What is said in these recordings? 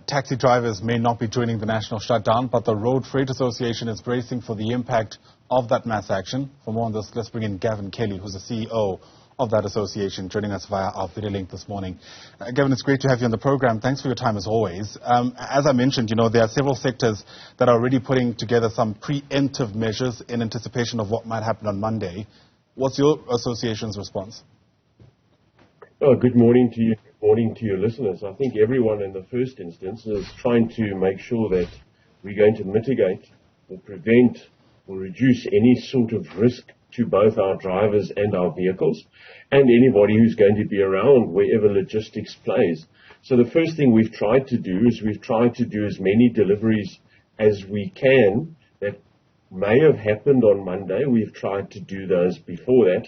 Taxi drivers may not be joining the national shutdown, but the Road Freight Association is bracing for the impact of that mass action. For more on this, let's bring in Gavin Kelly, who's the CEO of that association, joining us via our video link this morning. Gavin, it's great to have you on the program. Thanks for your time as always. As I mentioned, there are several sectors that are already putting together some preemptive measures in anticipation of what might happen on Monday. What's your association's response? Oh, good morning to you. Good morning to your listeners. I think everyone in the first instance is trying to make sure that we're going to mitigate or prevent or reduce any sort of risk to both our drivers and our vehicles and anybody who's going to be around wherever logistics plays. So the first thing we've tried to do is as many deliveries as we can that may have happened on Monday. We've tried to do those before that.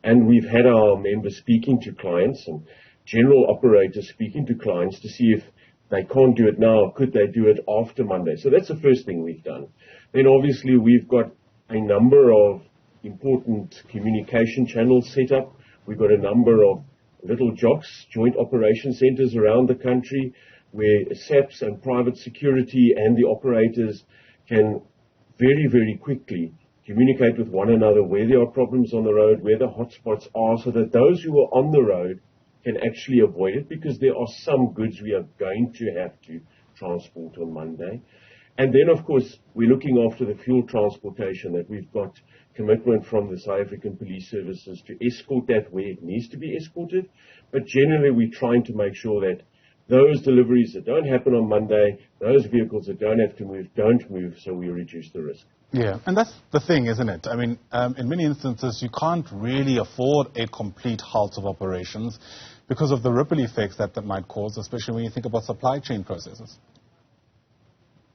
And we've had our members speaking to clients and general operators speaking to clients to see if they can't do it now, could they do it after Monday. So that's the first thing we've done. Then obviously we've got a number of important communication channels set up. We've got a number of little JOCs, joint operation centers around the country, where SAPs and private security and the operators can very, very quickly communicate with one another where there are problems on the road, where the hotspots are, so that those who are on the road can actually avoid it, because there are some goods we are going to have to transport on Monday. And then, of course, we're looking after the fuel transportation, that we've got commitment from the South African Police Services to escort that where it needs to be escorted. But generally, we're trying to make sure that those deliveries that don't happen on Monday, those vehicles that don't have to move, don't move, so we reduce the risk. Yeah, and that's the thing, isn't it? I mean, in many instances, you can't really afford a complete halt of operations because of the ripple effects that might cause, especially when you think about supply chain processes.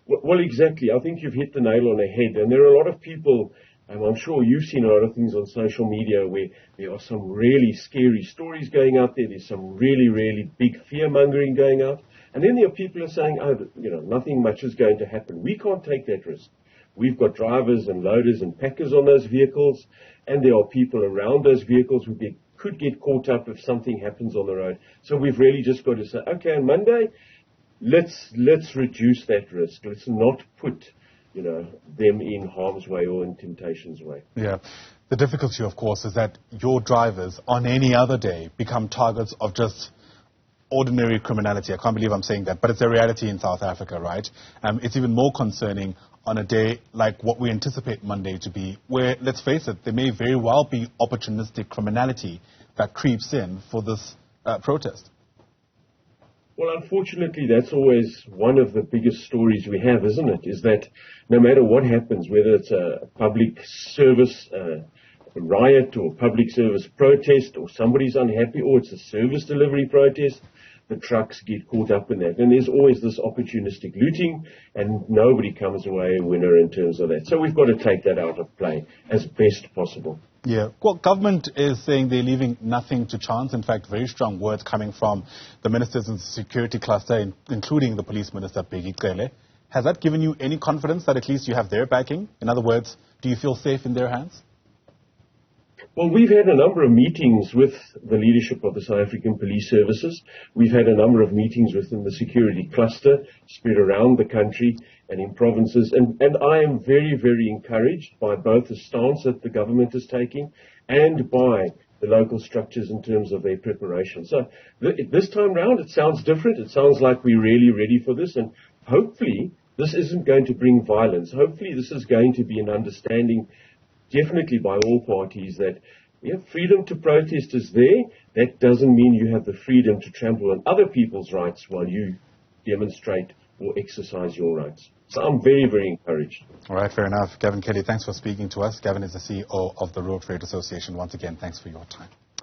Well, exactly. I think you've hit the nail on the head. And there are a lot of people, and I'm sure you've seen a lot of things on social media where there are some really scary stories going out there. There's some really, really big fear-mongering going out. And then there are people who are saying, nothing much is going to happen. We can't take that risk. We've got drivers and loaders and packers on those vehicles, and there are people around those vehicles who could get caught up if something happens on the road. So we've really just got to say, okay, on Monday, let's reduce that risk. Let's not put, them in harm's way or in temptation's way. Yeah. The difficulty, of course, is that your drivers on any other day become targets of just ordinary criminality. I can't believe I'm saying that, but it's a reality in South Africa, right? It's even more concerning on a day like what we anticipate Monday to be, where, let's face it, there may very well be opportunistic criminality that creeps in for this protest. Well, unfortunately, that's always one of the biggest stories we have, isn't it? Is that no matter what happens, whether it's a public service riot or public service protest, or somebody's unhappy, or it's a service delivery protest, the trucks get caught up in that. And there's always this opportunistic looting, and nobody comes away a winner in terms of that. So we've got to take that out of play as best possible. Yeah. Well, government is saying they're leaving nothing to chance. In fact, very strong words coming from the ministers in the security cluster, including the police minister, Bheki Cele. Has that given you any confidence that at least you have their backing? In other words, do you feel safe in their hands? Well, we've had a number of meetings with the leadership of the South African Police Services. We've had a number of meetings within the security cluster spread around the country and in provinces. And I am very, very encouraged by both the stance that the government is taking and by the local structures in terms of their preparation. So this time round, it sounds different. It sounds like we're really ready for this. And hopefully, this isn't going to bring violence. Hopefully, this is going to be an understanding definitely by all parties that freedom to protest is there. That doesn't mean you have the freedom to trample on other people's rights while you demonstrate or exercise your rights. So I'm very, very encouraged. All right, fair enough. Gavin Kelly, thanks for speaking to us. Gavin is the CEO of the Road Freight Association. Once again, thanks for your time.